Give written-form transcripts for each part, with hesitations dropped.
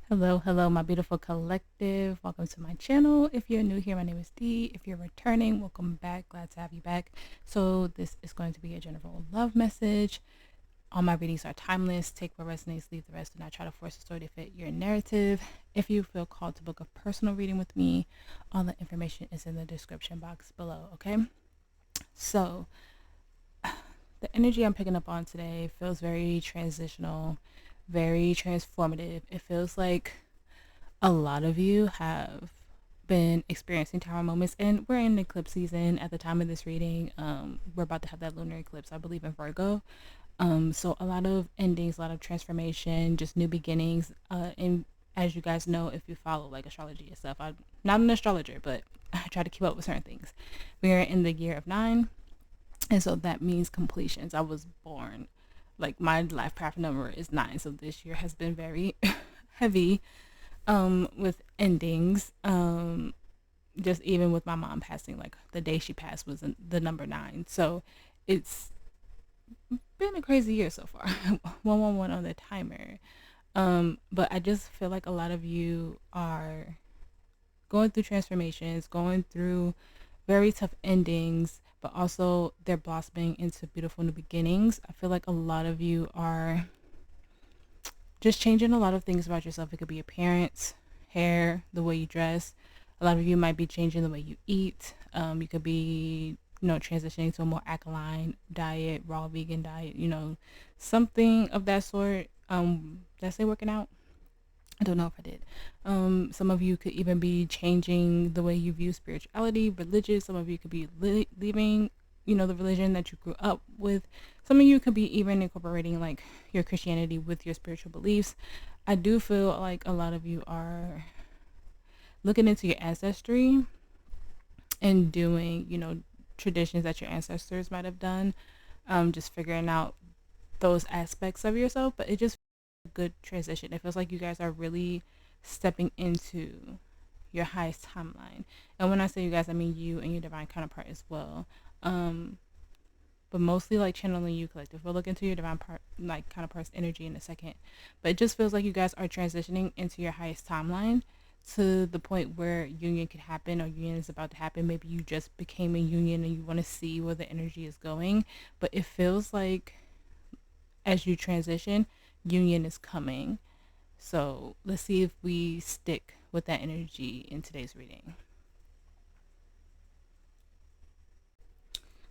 Hello, hello, my beautiful collective. Welcome to my channel. If you're new here, my name is Dee. If you're returning, welcome back. Glad to have you back. So this is going to be a general love message. All my readings are timeless. Take what resonates, leave the rest. Do not try to force a story to fit your narrative. If you feel called to book a personal reading with me, all the information is in the description box below, okay? So the energy I'm picking up on today feels very transitional, very transformative. It feels like a lot of you have been experiencing tower moments, and we're in eclipse season at the time of this reading. We're about to have that lunar eclipse, I believe, in Virgo. So a lot of endings, a lot of transformation, just new beginnings. And as you guys know, if you follow like astrology and stuff, I'm not an astrologer, but I try to keep up with certain things. We are in the year of 9, and so that means completions. I was born, like my life path number is 9, so this year has been very heavy with endings. Just even with my mom passing, like the day she passed was the number 9. So it's been a crazy year so far. 111 on the timer. But I just feel like a lot of you are going through transformations, going through very tough endings, but also they're blossoming into beautiful new beginnings. I feel like a lot of you are just changing a lot of things about yourself. It could be appearance, hair, the way you dress. A lot of you might be changing the way you eat. You could be, transitioning to a more alkaline diet, raw vegan diet, something of that sort. Did I say working out? I don't know if I did. Some of you could even be changing the way you view spirituality, religious. Some of you could be leaving, the religion that you grew up with. Some of you could be even incorporating like your Christianity with your spiritual beliefs. I do feel like a lot of you are looking into your ancestry and doing, traditions that your ancestors might have done. Just figuring out those aspects of yourself, but it just good transition. It feels like you guys are really stepping into your highest timeline. And when I say you guys, I mean you and your divine counterpart as well. But mostly like channeling you collective. We'll look into your divine part, like counterpart's energy in a second. But it just feels like you guys are transitioning into your highest timeline to the point where union could happen, or union is about to happen. Maybe you just became a union and you want to see where the energy is going. But it feels like as you transition, union is coming. So let's see if we stick with that energy in today's reading.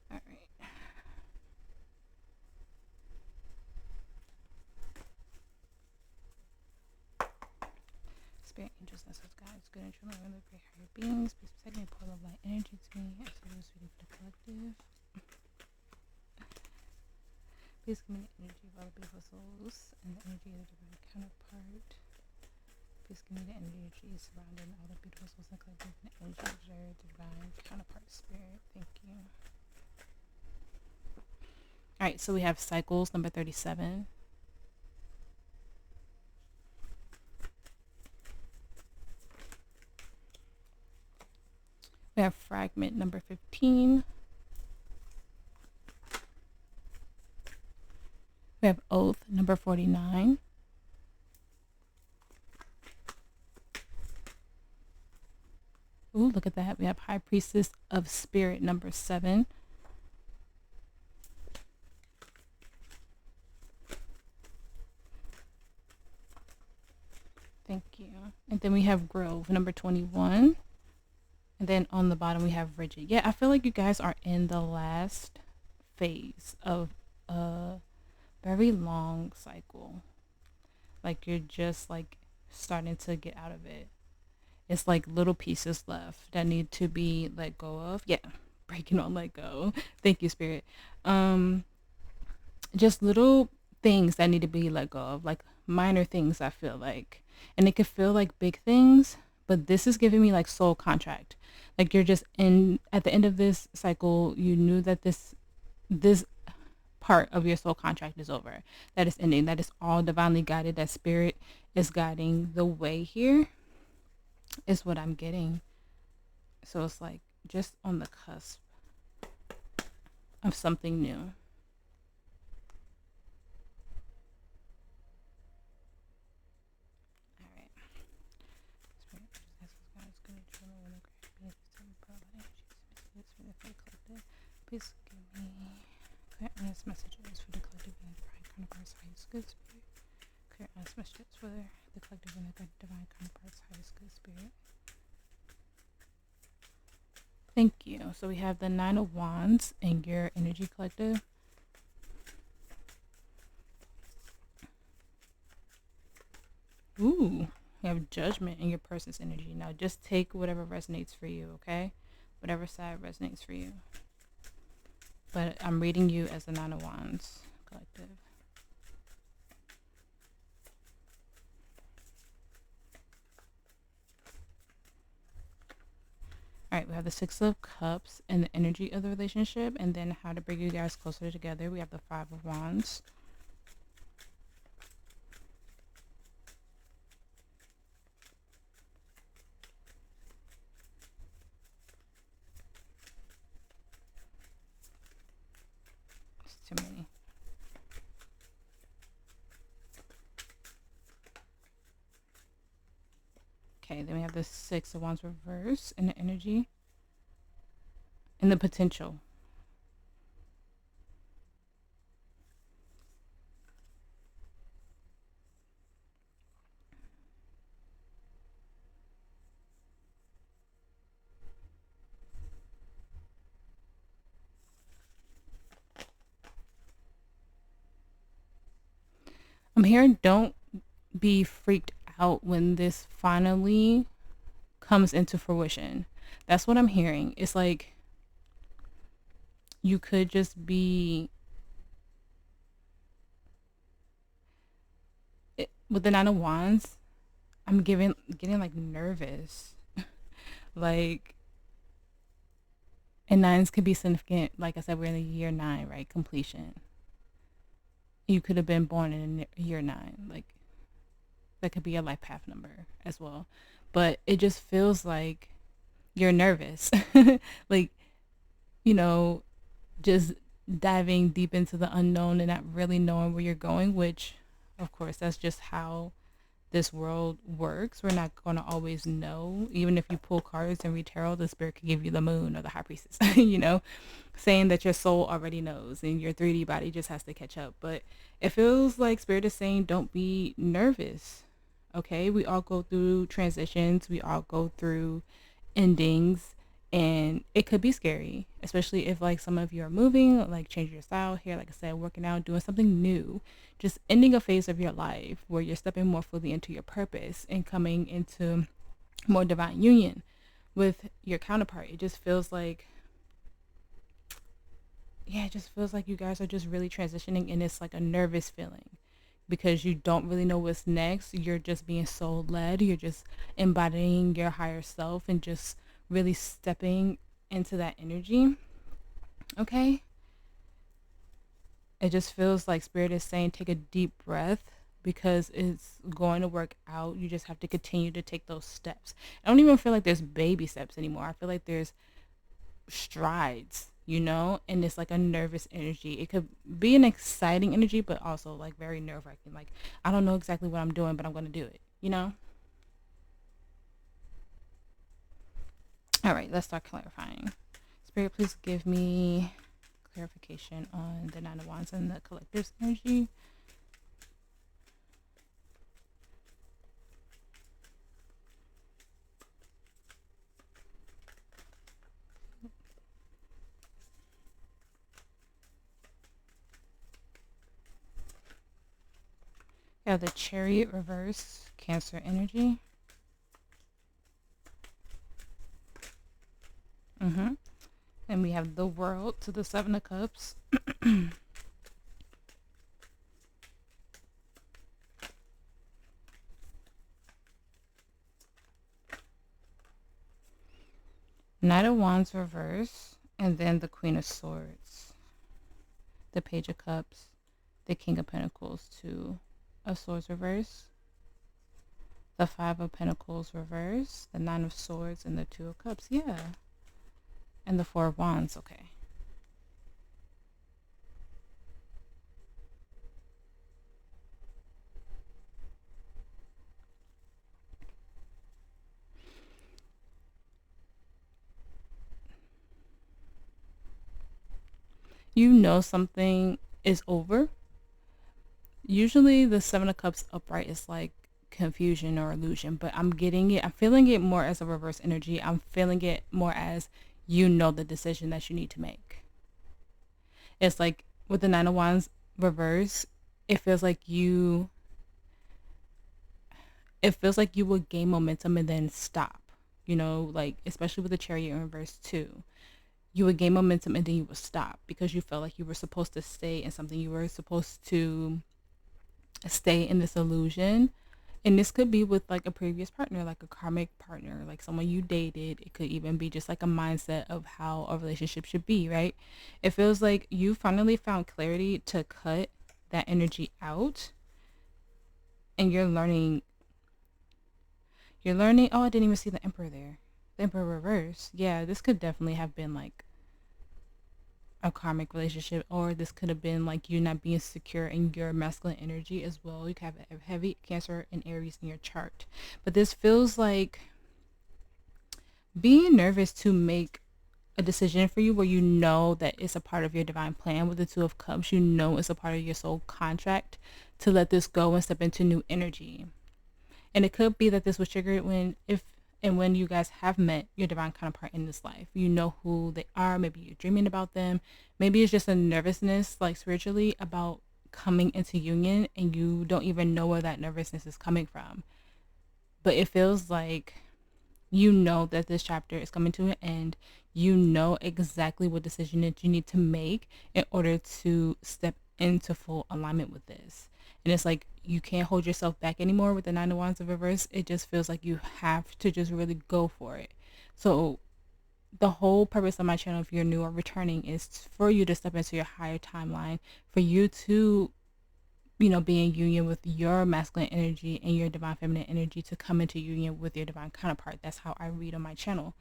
All right. Spirit angels, ancestors, guides, good and true love, and great higher beings, please protect me, pour love light energy to me. I see this reading for the collective. Please give me the energy of all the beautiful souls and the energy of the divine counterpart. Please give me the energy surrounding all the beautiful souls and collective, and the energy of their divine counterpart spirit. Thank you. All right, so we have cycles number 37. We have fragment number 15. We have oath number 49. Ooh, look at that. We have high priestess of spirit number 7. Thank you. And then we have grove number 21. And then on the bottom we have rigid. Yeah, I feel like you guys are in the last phase of a very long cycle. Like you're just like starting to get out of it. It's like little pieces left that need to be let go of. Yeah, breaking on let go. Thank you, spirit. Just little things that need to be let go of, like minor things, I feel like. And it could feel like big things, but this is giving me like soul contract. Like you're just in at the end of this cycle, you knew that this part of your soul contract is over. That is ending. That is all divinely guided. That spirit is guiding the way here is what I'm getting. So it's like just on the cusp of something new. All right. Please give me clear honest messages for the collective and the divine counterparts, highest good spirit. Clear honest messages for the collective and the divine counterparts, highest good spirit. Thank you. So we have the Nine of Wands in your energy collective. Ooh, you have Judgment in your person's energy. Now just take whatever resonates for you, okay? Whatever side resonates for you. But I'm reading you as the Nine of Wands collective. Alright, we have the Six of Cups and the energy of the relationship, and then how to bring you guys closer together. We have the Five of Wands. It's too many. Okay, then we have the Six of Wands reverse and the energy and the potential. I'm hearing don't be freaked out when this finally comes into fruition. That's what I'm hearing. It's like you could just be with the Nine of Wands. I'm getting like nervous. Like, and nines could be significant. Like I said, we're in the year 9, right? Completion. You could have been born in year 9. Like, that could be a life path number as well. But it just feels like you're nervous. Like, you know, just diving deep into the unknown and not really knowing where you're going, which, of course, that's just how this world works. We're not going to always know. Even if you pull cards and read tarot, the spirit could give you the moon or the high priestess, you know, saying that your soul already knows and your 3D body just has to catch up. But it feels like spirit is saying don't be nervous. Okay, we all go through transitions, we all go through endings, and it could be scary, especially if like some of you are moving, like changing your style here, like I said, working out, doing something new, just ending a phase of your life where you're stepping more fully into your purpose and coming into more divine union with your counterpart. It just feels like, yeah, it just feels like you guys are just really transitioning, and it's like a nervous feeling because you don't really know what's next. You're just being soul led. You're just embodying your higher self and just really stepping into that energy. Okay. It just feels like spirit is saying take a deep breath because it's going to work out. You just have to continue to take those steps. I don't even feel like there's baby steps anymore. I feel like there's strides, you know, and it's like a nervous energy. It could be an exciting energy, but also like very nerve-wracking. Like, I don't know exactly what I'm doing, but I'm going to do it, you know? All right, let's start clarifying. Spirit, please give me clarification on the Nine of Wands and the collective's energy. We have the Chariot reverse, Cancer energy. And we have the World to the Seven of Cups. Knight of Wands reverse, and then the Queen of Swords, the Page of Cups, the King of Pentacles, Two of Swords reverse, the Five of Pentacles reverse, the Nine of Swords, and the Two of Cups. Yeah. And the Four of Wands. Okay. You know something is over. Usually the Seven of Cups upright is like confusion or illusion, but I'm feeling it more as a reverse energy. I'm feeling it more as you know the decision that you need to make. It's like with the Nine of Wands reverse, it feels like you will gain momentum and then stop. You know, like especially with the Chariot in reverse too. You would gain momentum and then you would stop because you felt like you were supposed to stay in something. You were supposed to stay in this illusion. And this could be with like a previous partner, like a karmic partner, like someone you dated. It could even be just like a mindset of how a relationship should be, right? It feels like you finally found clarity to cut that energy out, and you're learning. Oh, I didn't even see the Emperor there. The Emperor reverse. Yeah, this could definitely have been like a karmic relationship, or this could have been like you not being secure in your masculine energy as well. You could have a heavy Cancer and Aries in your chart, but this feels like being nervous to make a decision for you where you know that it's a part of your divine plan. With the Two of Cups, you know it's a part of your soul contract to let this go and step into new energy. And it could be that this was triggered when you guys have met your divine counterpart in this life. You know who they are. Maybe you're dreaming about them. Maybe it's just a nervousness, like spiritually, about coming into union, and you don't even know where that nervousness is coming from. But it feels like you know that this chapter is coming to an end. You know exactly what decision that you need to make in order to step into full alignment with this. And it's like you can't hold yourself back anymore with the Nine of Wands of reverse. It just feels like you have to just really go for it. So the whole purpose of my channel, if you're new or returning, is for you to step into your higher timeline, for you to be in union with your masculine energy and your divine feminine energy, to come into union with your divine counterpart. That's how I read on my channel.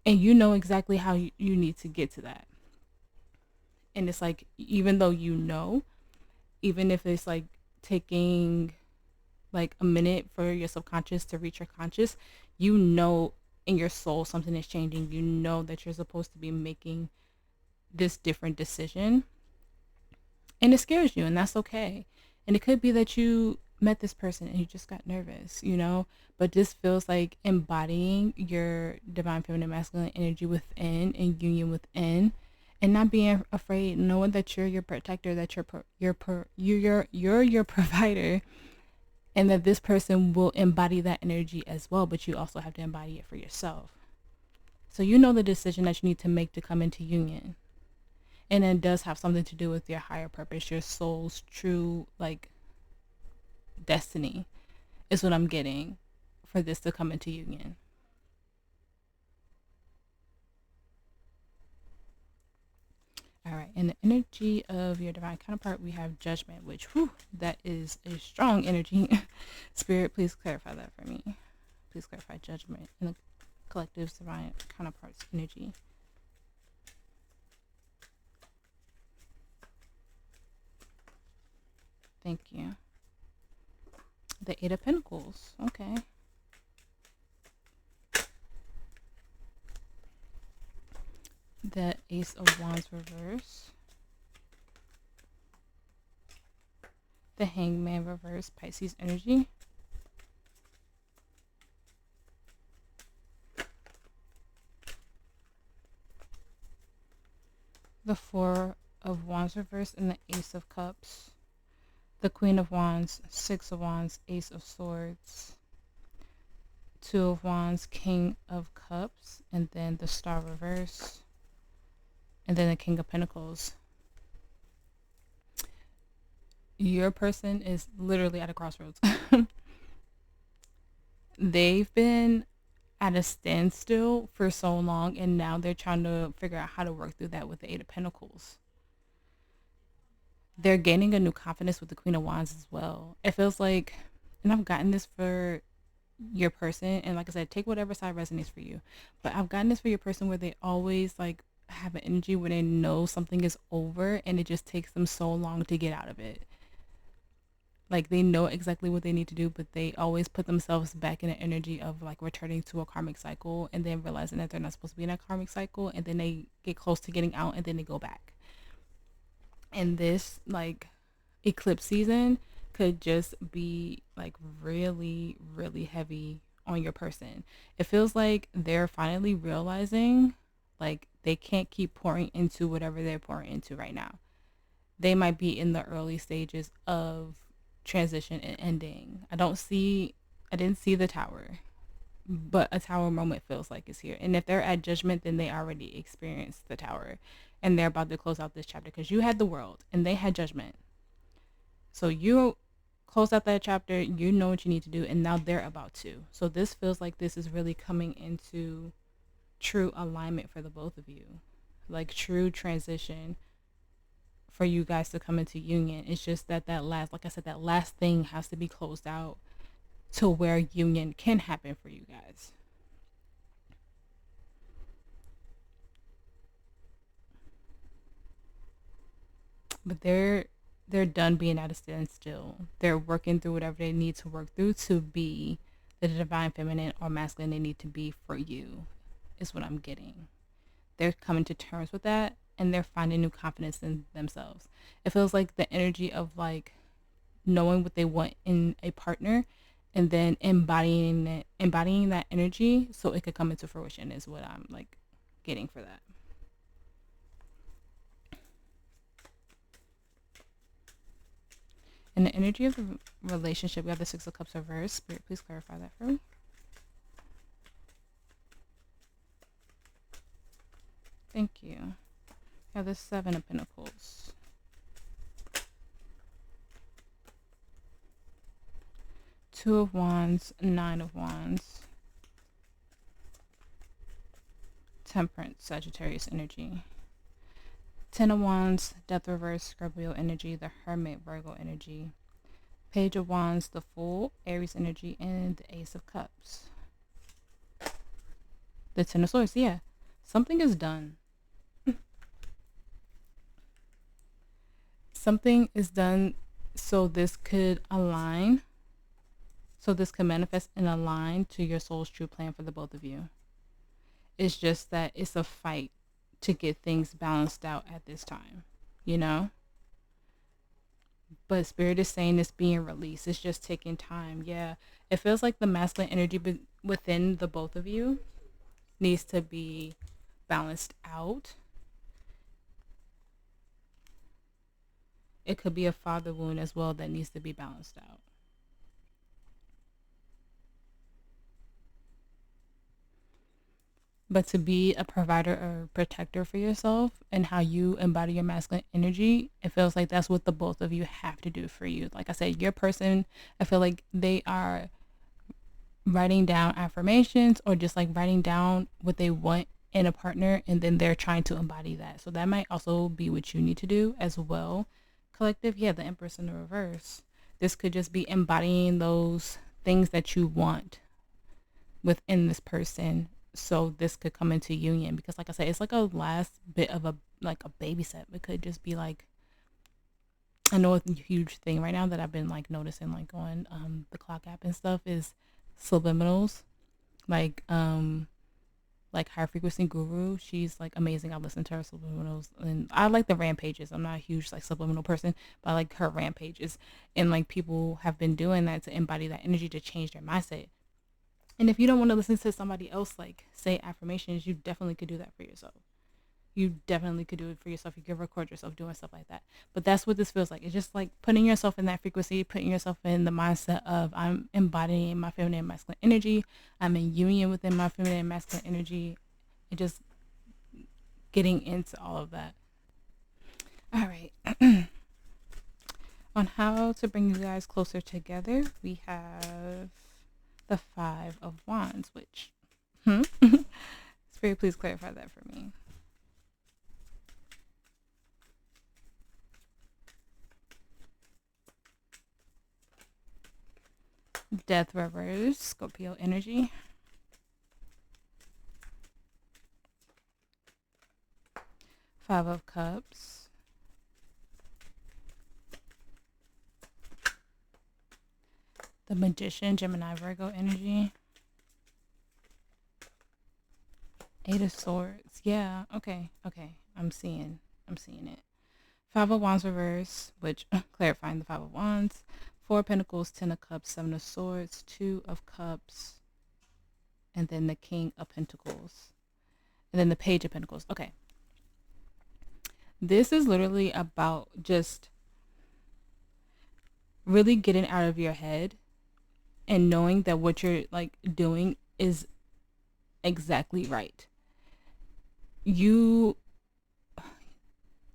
And you know exactly how you need to get to that. And it's like, even though even if it's like taking like a minute for your subconscious to reach your conscious, in your soul something is changing. You know that you're supposed to be making this different decision. And it scares you, and that's okay. And it could be that you met this person and you just got nervous, but this feels like embodying your divine feminine masculine energy within and union within, and not being afraid, knowing that you're your protector, that you're your provider, and that this person will embody that energy as well, but you also have to embody it for yourself. So you know the decision that you need to make to come into union. And it does have something to do with your higher purpose, your soul's true, like, destiny is what I'm getting for this to come into union. All right, in the energy of your divine counterpart, we have Judgment, which, that is a strong energy. Spirit, please clarify that for me. Please clarify Judgment in the collective's divine counterpart's energy. Thank you. The Eight of Pentacles. Okay. The Ace of Wands reverse. The Hangman reverse, Pisces energy. The Four of Wands reverse and the Ace of Cups. The Queen of Wands, Six of Wands, Ace of Swords, Two of Wands, King of Cups, and then the Star reverse, and then the King of Pentacles. Your person is literally at a crossroads. They've been at a standstill for so long, and now they're trying to figure out how to work through that with the Eight of Pentacles. They're gaining a new confidence with the Queen of Wands as well. It feels like, and I've gotten this for your person, and like I said, take whatever side resonates for you, but I've gotten this for your person where they always like have an energy where they know something is over and it just takes them so long to get out of it. Like they know exactly what they need to do, but they always put themselves back in an energy of like returning to a karmic cycle and then realizing that they're not supposed to be in a karmic cycle, and then they get close to getting out and then they go back. And this like eclipse season could just be like really, really heavy on your person. It feels like they're finally realizing like they can't keep pouring into whatever they're pouring into right now. They might be in the early stages of transition and ending. I didn't see the tower, but a tower moment feels like it's here. And if they're at judgment, then they already experienced the tower and they're about to close out this chapter because you had the world and they had judgment. So you close out that chapter, you know what you need to do, and now they're about to. So this feels like this is really coming into true alignment for the both of you. Like true transition for you guys to come into union. It's just that last, like I said, that last thing has to be closed out to where union can happen for you guys. But they're done being at a standstill. They're working through whatever they need to work through to be the divine feminine or masculine they need to be for you, is what I'm getting. They're coming to terms with that and they're finding new confidence in themselves. It feels like the energy of like knowing what they want in a partner and then embodying that energy so it could come into fruition is what I'm like getting for that. In the energy of the relationship, we have the Six of Cups reversed. Spirit, please clarify that for me. Thank you. We have the Seven of Pentacles. Two of Wands, Nine of Wands. Temperance, Sagittarius energy. Ten of Wands, Death reverse, Scorpio energy, the Hermit, Virgo energy. Page of Wands, the Fool, Aries energy, and the Ace of Cups. The Ten of Swords, yeah. Something is done. Something is done so this could align. So this could manifest and align to your soul's true plan for the both of you. It's just that it's a fight to get things balanced out at this time, you know? But Spirit is saying it's being released. It's just taking time. Yeah. It feels like the masculine energy within the both of you needs to be balanced out. It could be a father wound as well that needs to be balanced out. But to be a provider or protector for yourself and how you embody your masculine energy, it feels like that's what the both of you have to do for you. Like I said, your person, I feel like they are writing down affirmations or just like writing down what they want in a partner, and then they're trying to embody that. So that might also be what you need to do as well. Collective, yeah, the Empress in the reverse. This could just be embodying those things that you want within this person, so this could come into union. Because like I said, it's like a last bit of a like a baby step. It could just be like, I know a huge thing right now that I've been like noticing like on the clock app and stuff is subliminals. Like High Frequency Guru, she's like amazing. I listen to her subliminals and I like the rampages. I'm not a huge like subliminal person, but I like her rampages. And like people have been doing that to embody that energy to change their mindset. And if you don't want to listen to somebody else like say affirmations, you definitely could do that for yourself. You definitely could do it for yourself. You could record yourself doing stuff like that. But that's what this feels like. It's just like putting yourself in that frequency, putting yourself in the mindset of I'm embodying my feminine and masculine energy. I'm in union within my feminine and masculine energy. And just getting into all of that. All right. On how to bring you guys closer together, we have the Five of Wands, which, Spirit, please clarify that for me. Death reverse, Scorpio energy. Five of Cups. The Magician, Gemini, Virgo energy. 8 of Swords. Yeah, okay. I'm seeing it. 5 of Wands reverse, which clarifying the 5 of Wands. 4 of Pentacles, 10 of Cups, 7 of Swords, 2 of Cups, and then the King of Pentacles. And then the Page of Pentacles. Okay. This is literally about just really getting out of your head and knowing that what you're like doing is exactly right.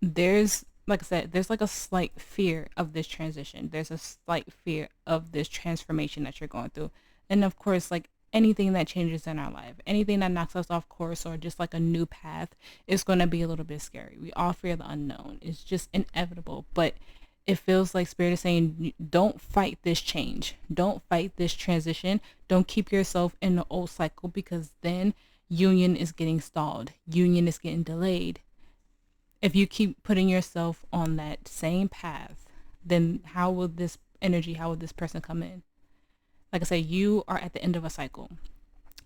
There's, like I said, there's like a slight fear of this transition. There's a slight fear of this transformation that you're going through. And of course, like anything that changes in our life, anything that knocks us off course or just like a new path is going to be a little bit scary. We all fear the unknown. It's just inevitable. But it feels like Spirit is saying, don't fight this change. Don't fight this transition. Don't keep yourself in the old cycle, because then union is getting stalled. Union is getting delayed. If you keep putting yourself on that same path, then how will this person come in? Like I said, you are at the end of a cycle.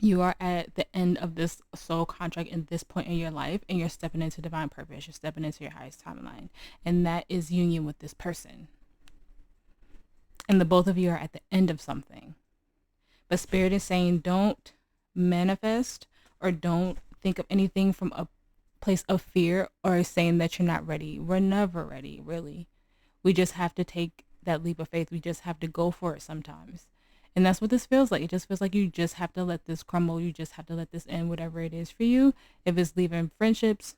You are at the end of this soul contract in this point in your life, and you're stepping into divine purpose. You're stepping into your highest timeline. And that is union with this person. And the both of you are at the end of something. But Spirit is saying, don't manifest or don't think of anything from a place of fear or saying that you're not ready. We're never ready, really. We just have to take that leap of faith. We just have to go for it sometimes. And that's what this feels like. It just feels like you just have to let this crumble. You just have to let this end, whatever it is for you. If it's leaving friendships,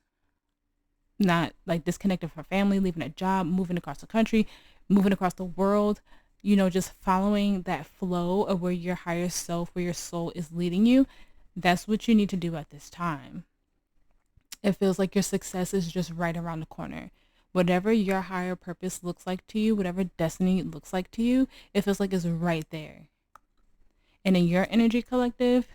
not like disconnected from family, leaving a job, moving across the country, moving across the world, just following that flow of where your higher self, where your soul is leading you. That's what you need to do at this time. It feels like your success is just right around the corner. Whatever your higher purpose looks like to you, whatever destiny looks like to you, it feels like it's right there. And in your energy collective,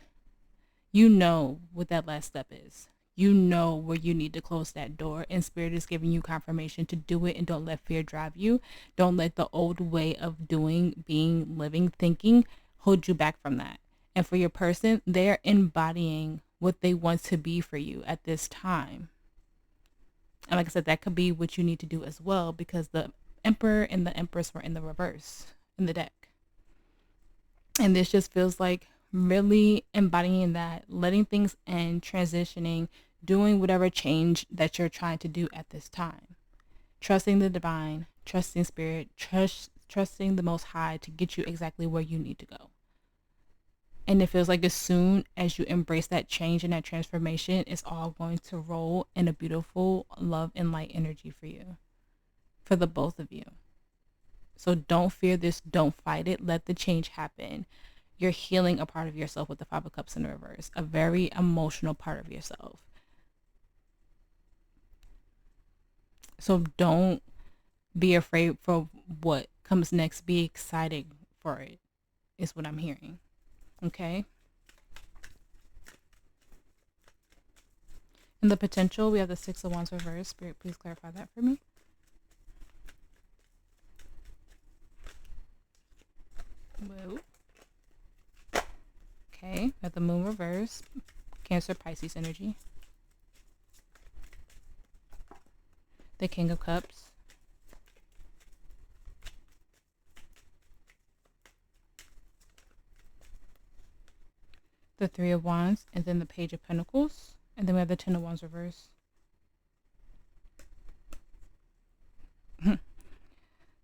you know what that last step is. You know where you need to close that door, and Spirit is giving you confirmation to do it. And don't let fear drive you. Don't let the old way of doing, being, living, thinking hold you back from that. And for your person, they're embodying what they want to be for you at this time. And like I said, that could be what you need to do as well, because the Emperor and the Empress were in the reverse in the deck. And this just feels like really embodying that, letting things end, transitioning, doing whatever change that you're trying to do at this time. Trusting the divine, trusting Spirit, trusting the Most High to get you exactly where you need to go. And it feels like as soon as you embrace that change and that transformation, it's all going to roll in a beautiful love and light energy for you, for the both of you. So don't fear this. Don't fight it. Let the change happen. You're healing a part of yourself with the 5 of Cups in reverse, a very emotional part of yourself. So don't be afraid for what comes next. Be excited for it, is what I'm hearing. Okay. And the potential, we have the 6 of Wands reverse. Spirit, please clarify that for me. Whoa. Okay, we have the Moon reverse. Cancer, Pisces energy. The King of Cups. The 3 of Wands, and then the Page of Pentacles. And then we have the 10 of Wands reverse.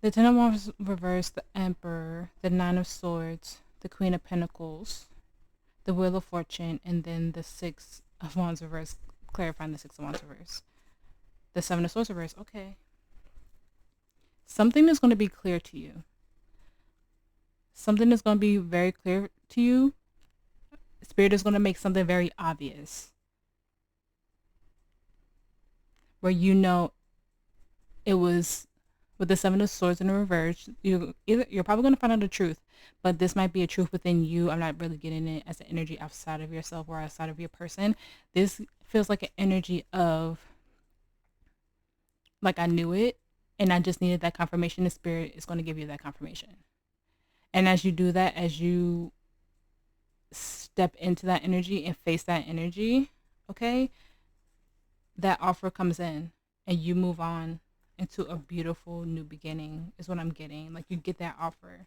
The 10 of Wands reverse, the Emperor, the 9 of Swords, the Queen of Pentacles, the Wheel of Fortune, and then the 6 of Wands reverse, clarifying the 6 of Wands reverse. The 7 of Swords reverse, okay. Something is going to be clear to you. Something is going to be very clear to you. Spirit is going to make something very obvious, where it was with the 7 of Swords in the reverse. You're probably going to find out the truth, but this might be a truth within you. I'm not really getting it as an energy outside of yourself or outside of your person. This feels like an energy of, like, I knew it and I just needed that confirmation. The Spirit is going to give you that confirmation. And as you do that, as you step into that energy and face that energy, okay, that offer comes in and you move on into a beautiful new beginning, is what I'm getting. Like, you get that offer.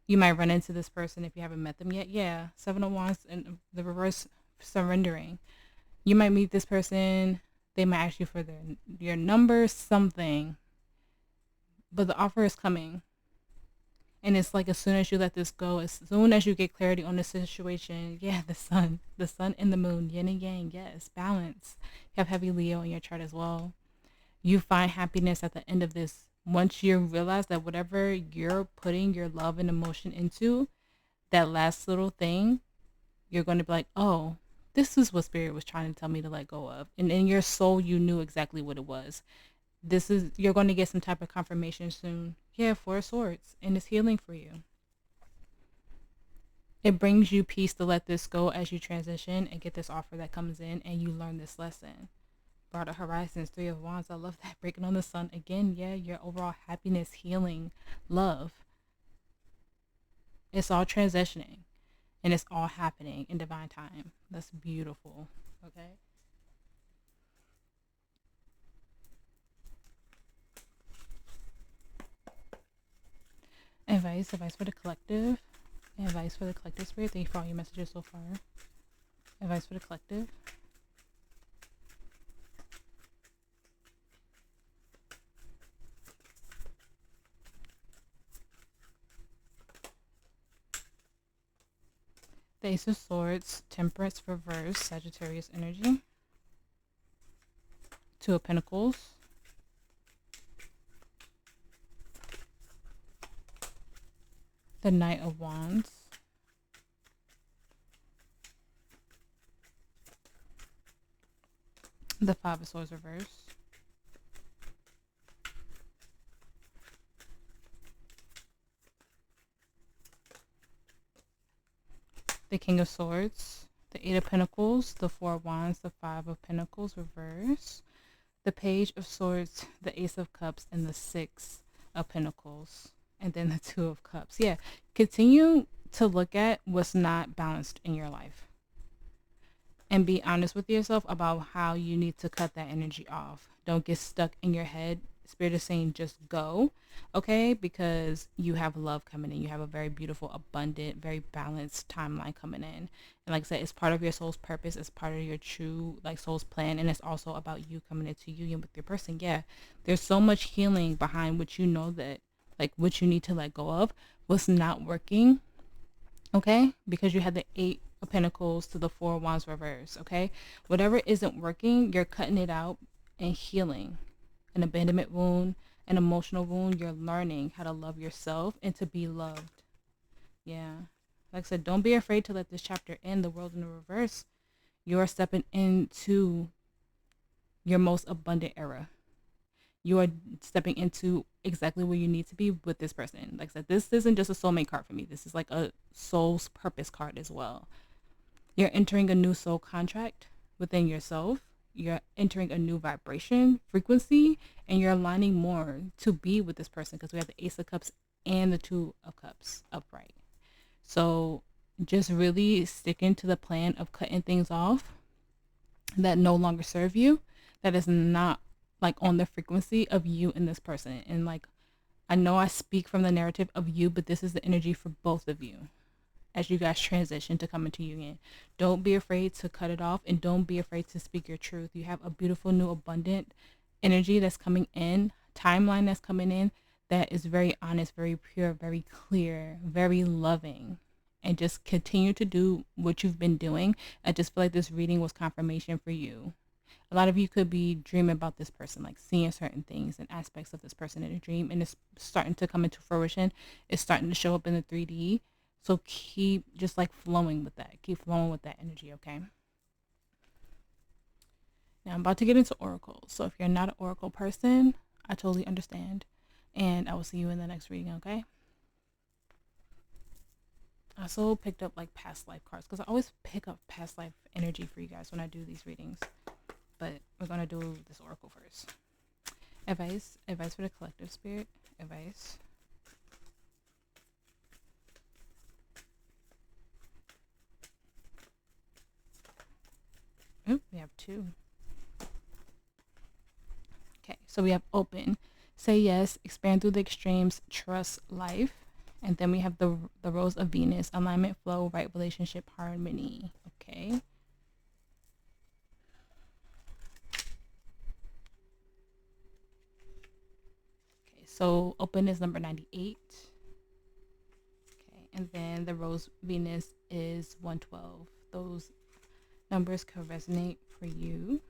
You might run into this person if you haven't met them yet. Yeah, Seven of Wands and the reverse, surrendering. You might meet this person. They might ask you for your number, something. But the offer is coming. And it's like, as soon as you let this go, as soon as you get clarity on the situation, yeah, the sun and the moon, yin and yang, yes, balance. You have heavy Leo in your chart as well. You find happiness at the end of this. Once you realize that whatever you're putting your love and emotion into, that last little thing, you're going to be like, oh, this is what Spirit was trying to tell me to let go of. And in your soul, you knew exactly what it was. You're going to get some type of confirmation soon. Yeah, Four of Swords. And it's healing for you. It brings you peace to let this go as you transition and get this offer that comes in and you learn this lesson. Broader Horizons, Three of Wands. I love that. Breaking on the sun. Again, yeah, your overall happiness, healing, love. It's all transitioning. And it's all happening in divine time. That's beautiful. Okay? Advice for the collective. Advice for the collective, Spirit. Thank you for all your messages so far. Advice for the collective. The Ace of Swords, Temperance reverse, Sagittarius energy. Two of Pentacles. The Knight of Wands. The Five of Swords reverse. The King of Swords. The Eight of Pentacles. The Four of Wands. The Five of Pentacles reverse. The Page of Swords. The Ace of Cups. And the Six of Pentacles. And then the Two of Cups. Yeah. Continue to look at what's not balanced in your life. And be honest with yourself about how you need to cut that energy off. Don't get stuck in your head. Spirit is saying just go, okay? Because you have love coming in. You have a very beautiful, abundant, very balanced timeline coming in. And like I said, it's part of your soul's purpose. It's part of your true, like, soul's plan. And it's also about you coming into union with your person. Yeah, there's so much healing behind what you know that, like, what you need to let go of, what's not working, okay? Because you had the Eight of Pentacles to the Four of Wands reverse, okay? Whatever isn't working, you're cutting it out and healing. An abandonment wound, an emotional wound, you're learning how to love yourself and to be loved. Yeah. Like I said, don't be afraid to let this chapter end. The World in the reverse. You're stepping into your most abundant era. You are stepping into exactly where you need to be with this person. Like I said, this isn't just a soulmate card for me. This is like a soul's purpose card as well. You're entering a new soul contract within yourself. You're entering a new vibration, frequency, and you're aligning more to be with this person, because we have the Ace of Cups and the Two of Cups upright. So just really sticking to the plan of cutting things off that no longer serve you, that is not like on the frequency of you and this person. And like, I know I speak from the narrative of you, but this is the energy for both of you as you guys transition to come into union. Don't be afraid to cut it off, and don't be afraid to speak your truth. You have a beautiful, new, abundant energy that's coming in, timeline that's coming in, that is very honest, very pure, very clear, very loving. And just continue to do what you've been doing. I just feel like this reading was confirmation for you. A lot of you could be dreaming about this person, like seeing certain things and aspects of this person in a dream, and it's starting to come into fruition. It's starting to show up in the 3D. So keep just like flowing with that. Keep flowing with that energy, okay? Now I'm about to get into Oracle. So if you're not an Oracle person, I totally understand. And I will see you in the next reading, okay? I also picked up like past life cards, because I always pick up past life energy for you guys when I do these readings. But we're going to do this Oracle first. Advice for the collective, Spirit. Advice. have 2. Okay, so we have open. Say yes, expand through the extremes, trust life. And then we have the Rose of Venus, alignment, flow, right relationship, harmony. Okay. Okay, so open is number 98. Okay, and then the Rose Venus is 112. Those numbers could resonate for you.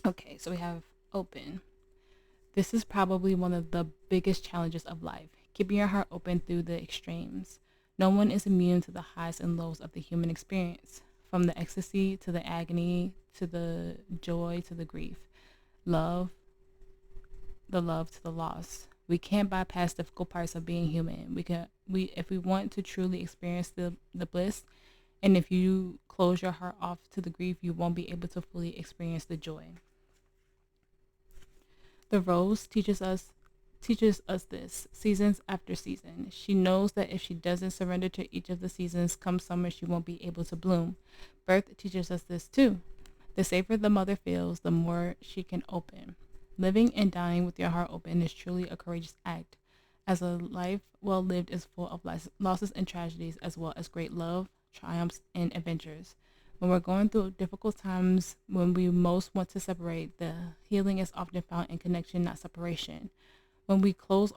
Okay, so we have open. This is probably one of the biggest challenges of life, keeping your heart open through the extremes. No one is immune to the highs and lows of the human experience, from the ecstasy to the agony to the joy to the grief, love, the love to the loss. We can't bypass difficult parts of being human. If we want to truly experience the bliss, and if you close your heart off to the grief, you won't be able to fully experience the joy. The rose teaches us this seasons after season. She knows that if she doesn't surrender to each of the seasons, come summer she won't be able to bloom. Birth teaches us this too. The safer the mother feels, the more she can open. Living and dying with your heart open is truly a courageous act, as a life well lived is full of losses and tragedies, as well as great love, triumphs, and adventures. When we're going through difficult times, when we most want to separate, the healing is often found in connection, not separation. When we close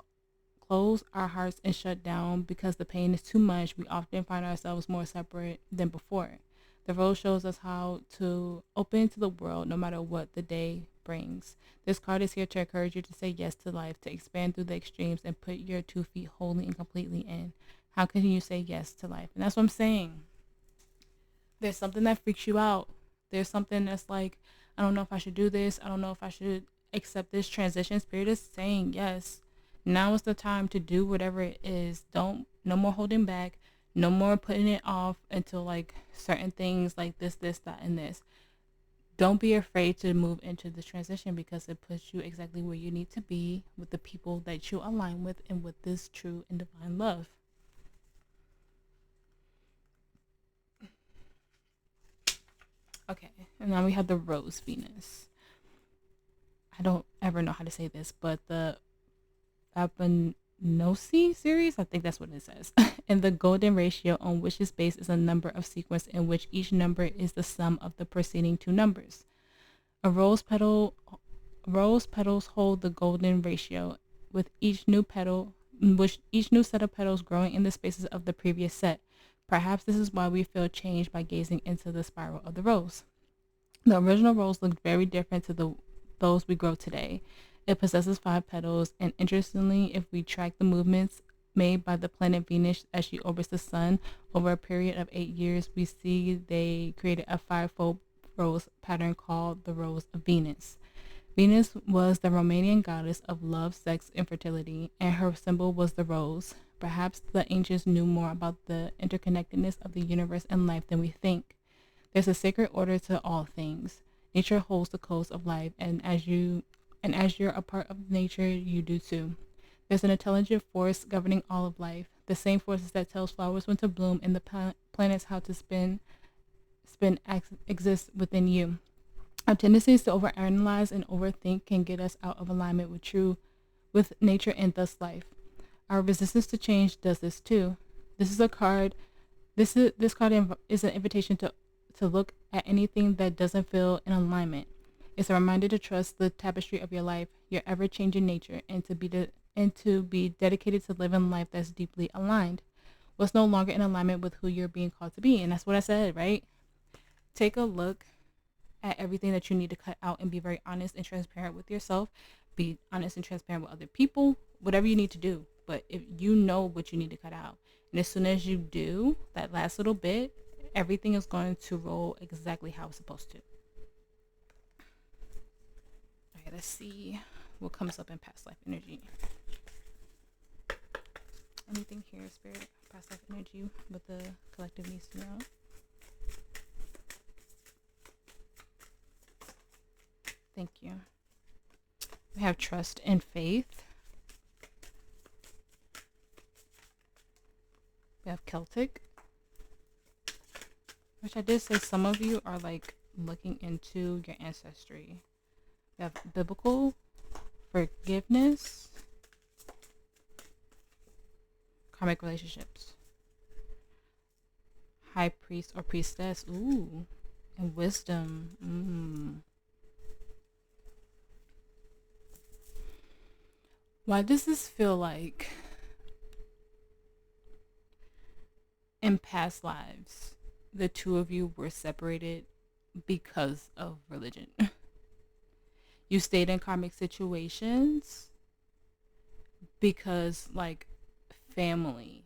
our hearts and shut down because the pain is too much, we often find ourselves more separate than before. The rose shows us how to open to the world no matter what the day brings. This card is here to encourage you to say yes to life, to expand through the extremes, and put your 2 feet wholly and completely in. How can you say yes to life? And that's what I'm saying. There's something that freaks you out. There's something that's like, I don't know if I should do this. I don't know if I should accept this transition. Spirit is saying yes. Now is the time to do whatever it is. No more holding back. No more putting it off until like certain things like this, that, and this. Don't be afraid to move into the transition, because it puts you exactly where you need to be with the people that you align with and with this true and divine love. Okay, and now we have the Rose Venus. I don't ever know how to say this, but the Affirmations series, I think that's what it says. And the golden ratio, on which is based, is a number of sequence in which each number is the sum of the preceding 2 numbers. Rose petals hold the golden ratio, with each new set of petals growing in the spaces of the previous set. Perhaps this is why we feel changed by gazing into the spiral of the rose. The original rose looked very different to those we grow today. It possesses 5 petals, and interestingly, if we track the movements made by the planet Venus as she orbits the sun over a period of 8 years, we see they created a 5-fold rose pattern called the Rose of Venus. Venus was the Romanian goddess of love, sex, and fertility, and her symbol was the rose. Perhaps the ancients knew more about the interconnectedness of the universe and life than we think. There's a sacred order to all things. Nature holds the codes of life, and as you're a part of nature, you do too. There's an intelligent force governing all of life, the same forces that tells flowers when to bloom and the planets how to spin exists within you. Our tendencies to overanalyze and overthink can get us out of alignment with nature and thus life. Our resistance to change does this too. This card is an invitation to look at anything that doesn't feel in alignment. It's a reminder to trust the tapestry of your life, your ever-changing nature, and to be dedicated to living life that's deeply aligned. What's no longer in alignment with who you're being called to be. And that's what I said, right? Take a look at everything that you need to cut out and be very honest and transparent with yourself. Be honest and transparent with other people, whatever you need to do. But if you know what you need to cut out, and as soon as you do that last little bit, everything is going to roll exactly how it's supposed to. Okay, let's see what comes up in past life energy. Anything here, Spirit, past life energy, what the collective needs to know? Thank you. We have trust and faith. We have Celtic. Which I did say some of you are like looking into your ancestry. We have biblical, forgiveness, karmic relationships, high priest or priestess, ooh, and wisdom. Why does this feel like in past lives the two of you were separated because of religion? You stayed in karmic situations because like family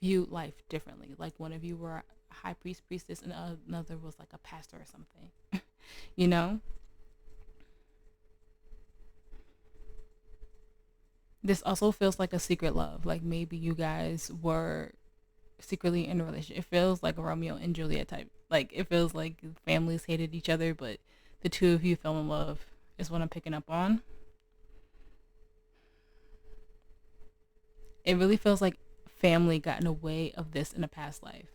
viewed life differently. Like one of you were a high priest, priestess, and another was like a pastor or something. You know? This also feels like a secret love. Like maybe you guys were secretly in a relationship. It feels like a Romeo and Juliet type. Like it feels like families hated each other, but the two of you fell in love is what I'm picking up on. It really feels like family got in the way of this in a past life.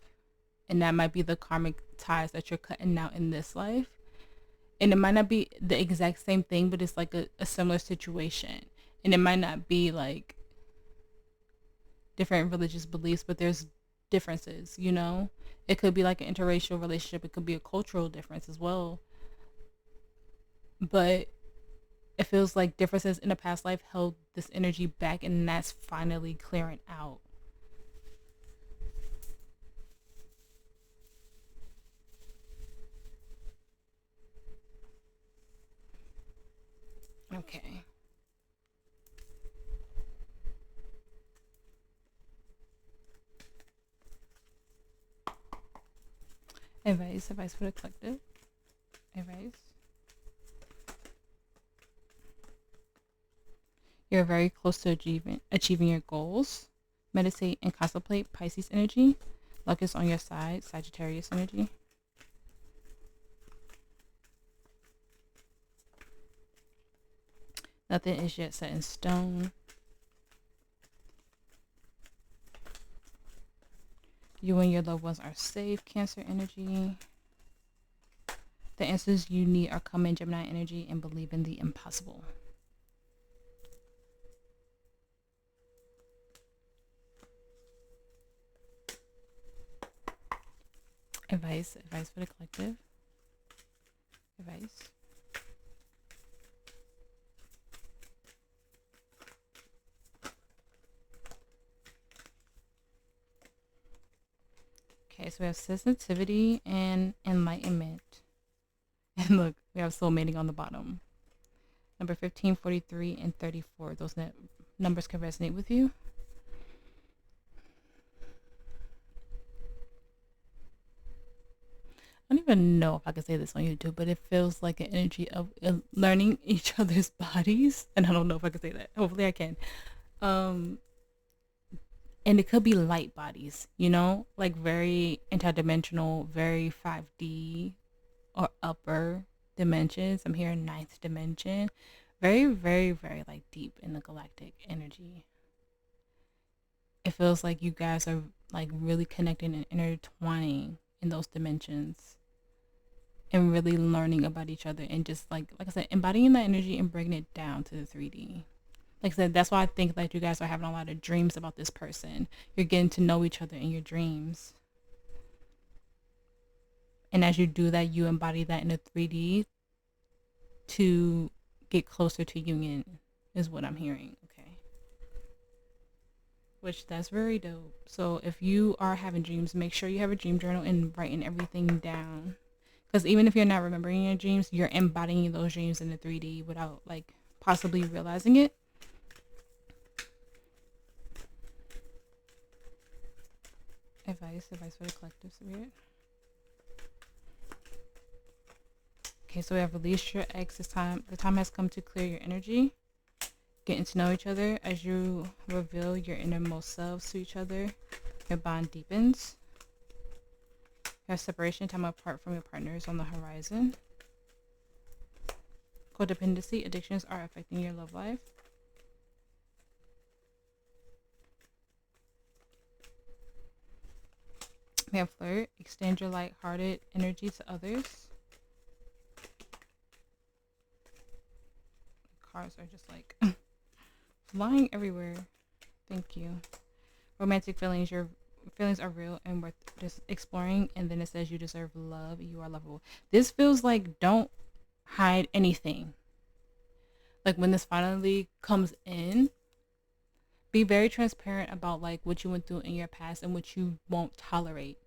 And that might be the karmic ties that you're cutting out in this life. And it might not be the exact same thing, but it's like a similar situation. And it might not be like different religious beliefs, but there's differences, you know? It could be like an interracial relationship, it could be a cultural difference as well. But it feels like differences in a past life held this energy back, and that's finally clearing out. Okay. Advice for the collective. Advice. You're very close to achieving your goals. Meditate and contemplate Pisces energy. Luck is on your side, Sagittarius energy. Nothing is yet set in stone. You and your loved ones are safe, Cancer energy. The answers you need are coming, Gemini energy, and believe in the impossible. Advice for the collective. Advice. Okay, so we have sensitivity and enlightenment. And look, we have soul mating on the bottom. Number 15, 43, and 34. Those numbers can resonate with you. I don't even know if I can say this on YouTube, but it feels like an energy of learning each other's bodies. And I don't know if I can say that. Hopefully I can. And it could be light bodies, you know, like very interdimensional, very 5D or upper dimensions. I'm hearing ninth dimension. Very, very, very like deep in the galactic energy. It feels like you guys are like really connecting and intertwining in those dimensions and really learning about each other and just like I said, embodying that energy and bringing it down to the 3D. Like I said, that's why I think that you guys are having a lot of dreams about this person. You're getting to know each other in your dreams. And as you do that, you embody that in the 3D to get closer to union, is what I'm hearing. Okay. Which that's very dope. So if you are having dreams, make sure you have a dream journal and writing everything down. Because even if you're not remembering your dreams, you're embodying those dreams in the 3D without like possibly realizing it. Advice for the collective spirit. Okay, so we have released your ex. This time, the time has come to clear your energy. Getting to know each other as you reveal your innermost selves to each other. Your bond deepens. Your separation, time apart from your partners on the horizon. Codependency, addictions are affecting your love life. We have flirt. Extend your light-hearted energy to others. Cards are just like flying everywhere. Thank you. Romantic feelings. Your feelings are real and worth just exploring. And then it says you deserve love. You are lovable. This feels like don't hide anything. Like when this finally comes in, be very transparent about like what you went through in your past and what you won't tolerate.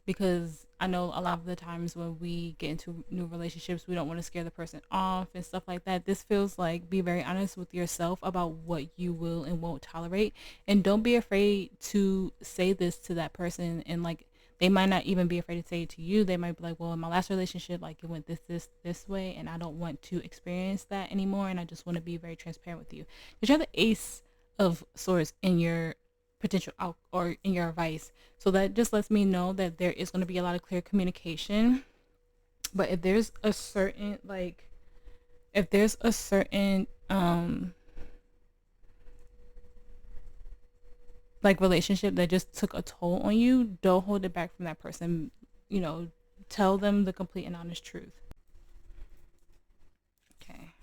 Because I know a lot of the times when we get into new relationships, we don't want to scare the person off and stuff like that. This feels like be very honest with yourself about what you will and won't tolerate. And don't be afraid to say this to that person. And like, they might not even be afraid to say it to you. They might be like, well, in my last relationship, like it went this way, and I don't want to experience that anymore. And I just want to be very transparent with you. Because you're the ace of swords in your potential out or in your advice. So that just lets me know that there is going to be a lot of clear communication. But if there's a certain like relationship that just took a toll on you, don't hold it back from that person. You know, tell them the complete and honest truth. Okay.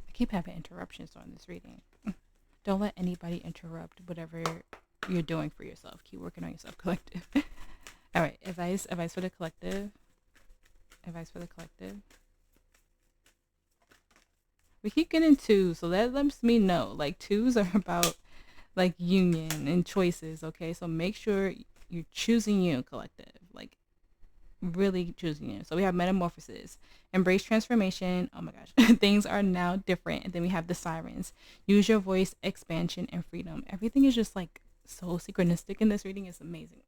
I keep having interruptions on this reading. Don't let anybody interrupt whatever you're doing for yourself. Keep working on yourself, collective. All right, advice for the collective. Advice for the collective. We keep getting twos, so that lets me know like twos are about like union and choices. Okay, so make sure you're choosing you, collective. Like really choosing you. So we have metamorphosis, embrace transformation. Oh my gosh, things are now different. And then we have the sirens. Use your voice, expansion, and freedom. Everything is just like so synchronistic in this reading. It's amazing.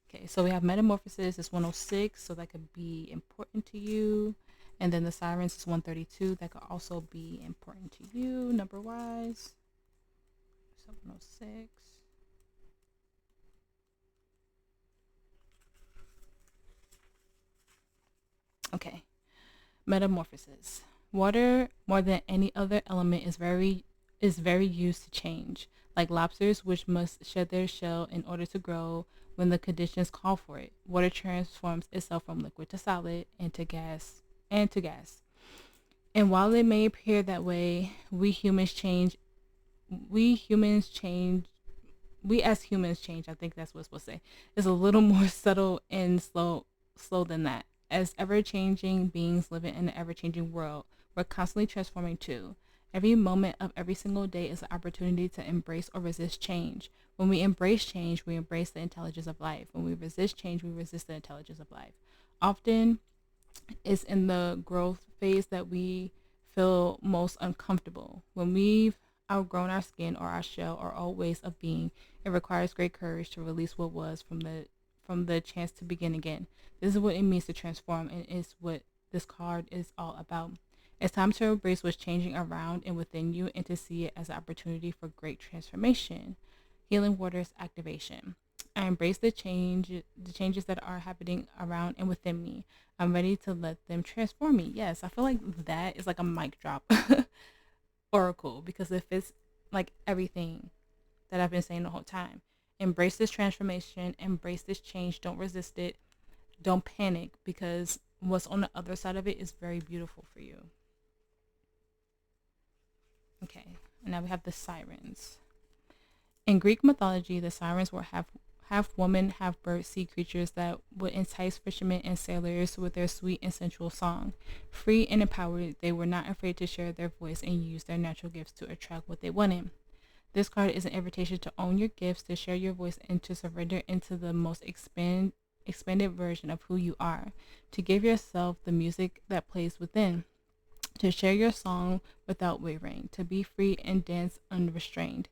Okay, so we have metamorphosis is 106, so that could be important to you. And then the sirens is 132, that could also be important to you, number wise. So 106. Okay, metamorphosis. Water, more than any other element, is very used to change. Like lobsters, which must shed their shell in order to grow when the conditions call for it. Water transforms itself from liquid to solid and to gas and to gas. And while it may appear that way, we humans change. We humans change. We as humans change. I think that's what it's supposed to say. It's a little more subtle and slow than that. As ever-changing beings living in an ever-changing world, we're constantly transforming too. Every moment of every single day is an opportunity to embrace or resist change. When we embrace change, we embrace the intelligence of life. When we resist change, we resist the intelligence of life. Often, it's in the growth phase that we feel most uncomfortable. When we've outgrown our skin or our shell or old ways of being, it requires great courage to release what was from the chance to begin again. This is what it means to transform, and it's what this card is all about. It's time to embrace what's changing around and within you and to see it as an opportunity for great transformation. Healing waters activation. I embrace the changes that are happening around and within me. I'm ready to let them transform me. Yes, I feel like that is like a mic drop oracle because it fits like everything that I've been saying the whole time. Embrace this transformation, embrace this change, don't resist it, don't panic because what's on the other side of it is very beautiful for you. Okay, and now we have the sirens. In Greek mythology, the sirens were half woman, half bird sea creatures that would entice fishermen and sailors with their sweet and sensual song. Free and empowered, they were not afraid to share their voice and use their natural gifts to attract what they wanted. This card is an invitation to own your gifts, to share your voice, and to surrender into the most expanded version of who you are, to give yourself the music that plays within, to share your song without wavering, to be free and dance unrestrained.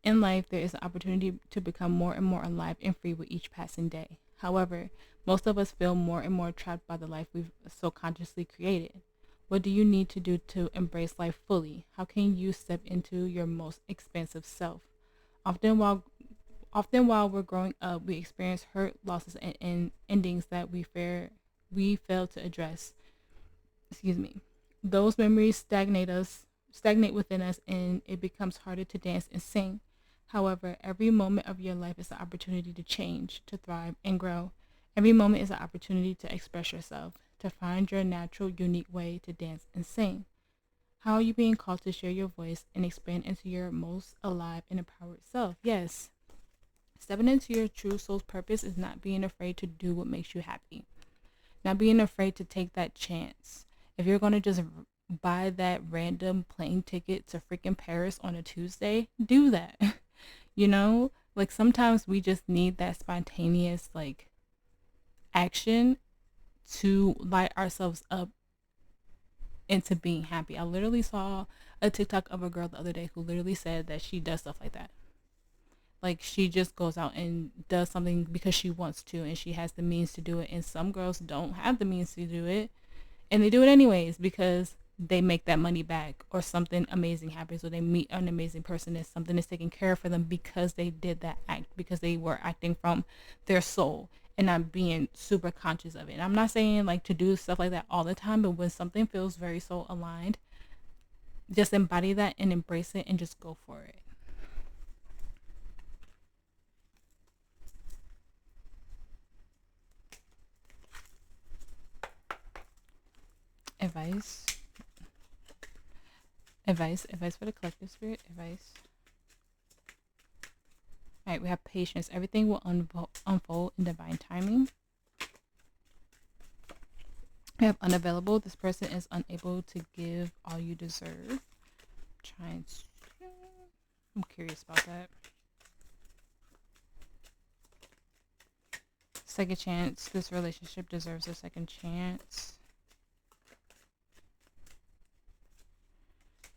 In life, there is an opportunity to become more and more alive and free with each passing day. However, most of us feel more and more trapped by the life we've so consciously created. What do you need to do to embrace life fully? How can you step into your most expansive self? Often while we're growing up, we experience hurt, losses, and endings that we fail to address. Excuse me. Those memories stagnate within us, and it becomes harder to dance and sing. However, every moment of your life is an opportunity to change, to thrive, and grow. Every moment is an opportunity to express yourself, to find your natural, unique way to dance and sing. How are you being called to share your voice and expand into your most alive and empowered self? Yes, stepping into your true soul's purpose is not being afraid to do what makes you happy, not being afraid to take that chance. If you're going to just buy that random plane ticket to freaking Paris on a Tuesday, do that. You know, like sometimes we just need that spontaneous like action to light ourselves up into being happy. I literally saw a TikTok of a girl the other day who literally said that she does stuff like that. Like she just goes out and does something because she wants to and she has the means to do it. And some girls don't have the means to do it and they do it anyways because they make that money back or something amazing happens or they meet an amazing person and something is taken care of for them because they did that act, because they were acting from their soul and not being super conscious of it. And I'm not saying like to do stuff like that all the time, but when something feels very soul aligned, just embody that and embrace it and just go for it. Advice. Advice for the collective spirit. Advice. All right, we have patience. Everything will unfold in divine timing. We have unavailable. This person is unable to give all you deserve. I'm curious about that. Second chance. This relationship deserves a second chance.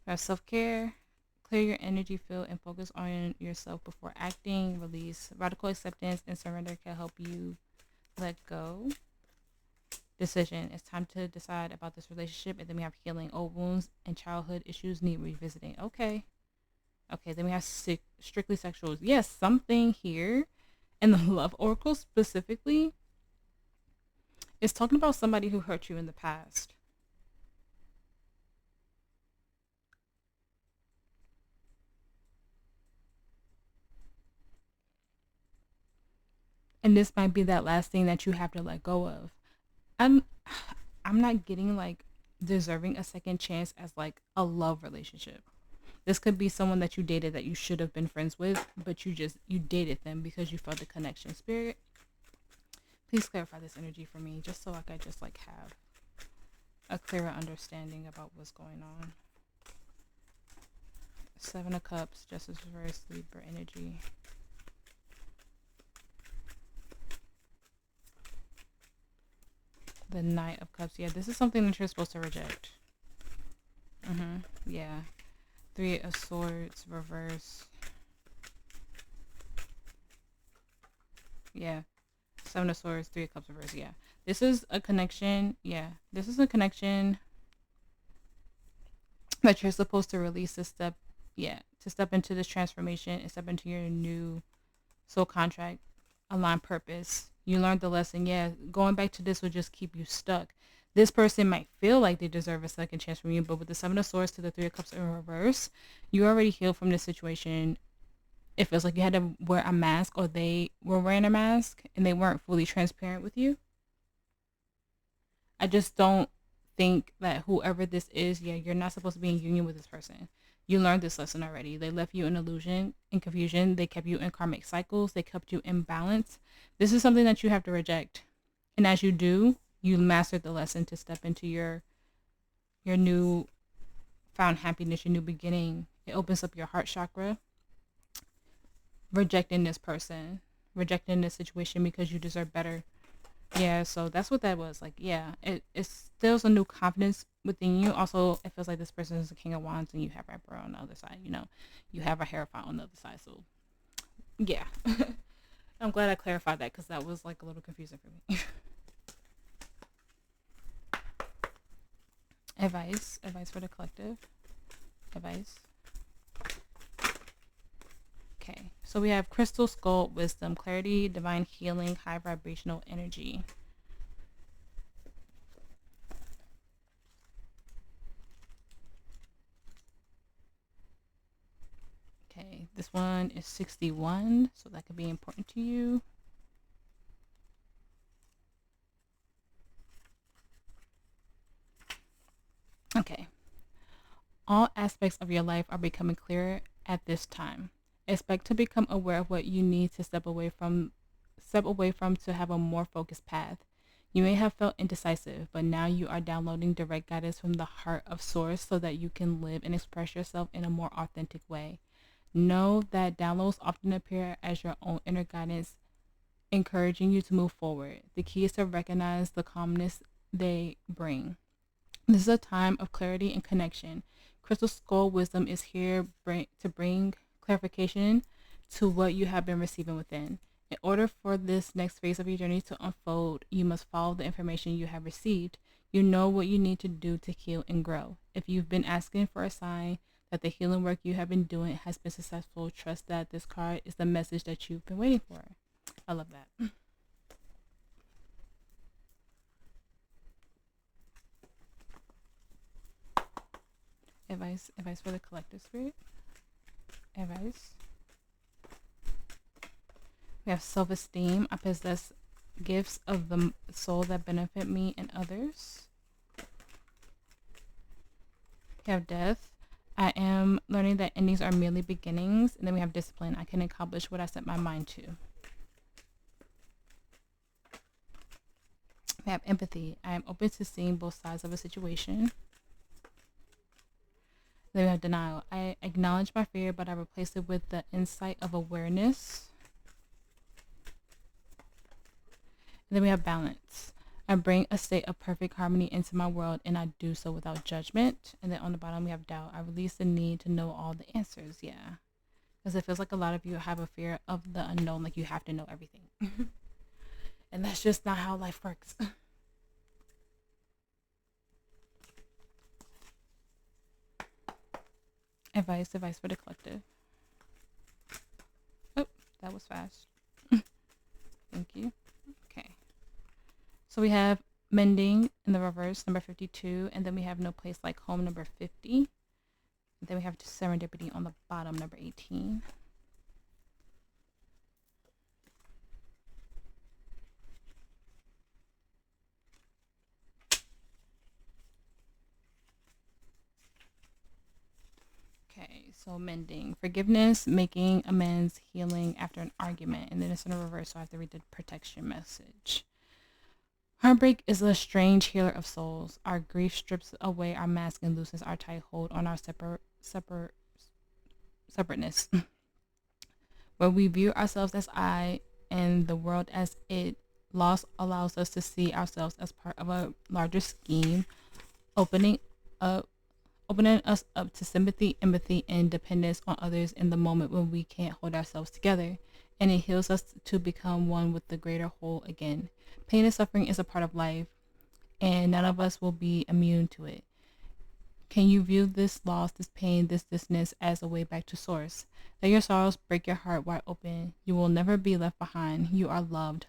We have self-care. Clear your energy field and focus on yourself before acting. Release. Radical acceptance and surrender can help you let go. Decision. It's time to decide about this relationship. And then we have healing. Old wounds and childhood issues need revisiting. Okay. Then we have strictly sexual. Yes, something here in the love oracle specifically is talking about somebody who hurt you in the past. And this might be that last thing that you have to let go of. I'm not getting like deserving a second chance as like a love relationship. This could be someone that you dated that you should have been friends with, but you dated them because you felt the connection. Spirit, please clarify this energy for me, just so I could just like have a clearer understanding about what's going on. Seven of Cups, Justice Reverse, Libra energy. The Knight of Cups. Yeah, this is something that you're supposed to reject. Yeah. Three of Swords, reverse. Yeah. Seven of Swords, Three of Cups, reverse. Yeah. This is a connection. Yeah. This is a connection that you're supposed to release to step. Yeah. To step into this transformation and step into your new soul contract, align purpose. You learned the lesson. Yeah, going back to this will just keep you stuck. This person might feel like they deserve a second chance from you, but with the Seven of Swords to the Three of Cups in reverse, you already healed from this situation. It feels like you had to wear a mask or they were wearing a mask and they weren't fully transparent with you. I just don't think that whoever this is, yeah, you're not supposed to be in union with this person. You learned this lesson already. They left you in illusion, in confusion. They kept you in karmic cycles. They kept you in balance. This is something that you have to reject. And as you do, you mastered the lesson to step into your new found happiness, your new beginning. It opens up your heart chakra. Rejecting this person, rejecting this situation because you deserve better. Yeah, so that's what that was. Like, yeah, it instills a new confidence within you. Also, it feels like this person is the King of Wands and you have Emperor on the other side. You know, you have a Hierophant on the other side. So, yeah. I'm glad I clarified that because that was like a little confusing for me. Advice for the collective. Advice. Okay, so we have Crystal Skull, Wisdom, Clarity, Divine Healing, High Vibrational Energy. This one is 61, so that could be important to you. Okay. All aspects of your life are becoming clearer at this time. Expect to become aware of what you need to step away from to have a more focused path. You may have felt indecisive, but now you are downloading direct guidance from the heart of Source so that you can live and express yourself in a more authentic way. Know that downloads often appear as your own inner guidance, encouraging you to move forward. The key is to recognize the calmness they bring. This is a time of clarity and connection. Crystal Skull Wisdom is here to bring clarification to what you have been receiving within. In order for this next phase of your journey to unfold, you must follow the information you have received. You know what you need to do to heal and grow. If you've been asking for a sign that the healing work you have been doing has been successful, trust that this card is the message that you've been waiting for. I love that. Advice for the collective spirit. Advice. We have self-esteem. I possess gifts of the soul that benefit me and others. We have death. I am learning that endings are merely beginnings. And then we have discipline. I can accomplish what I set my mind to. We have empathy. I am open to seeing both sides of a situation. Then we have denial. I acknowledge my fear, but I replace it with the insight of awareness. And then we have balance. I bring a state of perfect harmony into my world, and I do so without judgment. And then on the bottom, we have doubt. I release the need to know all the answers. Yeah. Because it feels like a lot of you have a fear of the unknown, like you have to know everything. And that's just not how life works. Advice for the collective. Oh, that was fast. Thank you. Okay. So we have mending in the reverse, number 52, and then we have no place like home, number 50. And then we have serendipity on the bottom, number 18. Okay, so mending, forgiveness, making amends, healing after an argument, and then it's in the reverse, so I have to read the protection message. Heartbreak is a strange healer of souls. Our grief strips away our mask and loosens our tight hold on our separateness. Where we view ourselves as I and the world as it, loss allows us to see ourselves as part of a larger scheme, opening us up to sympathy, empathy, and dependence on others in the moment when we can't hold ourselves together. And it heals us to become one with the greater whole again. Pain and suffering is a part of life, and none of us will be immune to it. Can you view this loss, this pain, this distance as a way back to source? Let your sorrows break your heart wide open. You will never be left behind. You are loved,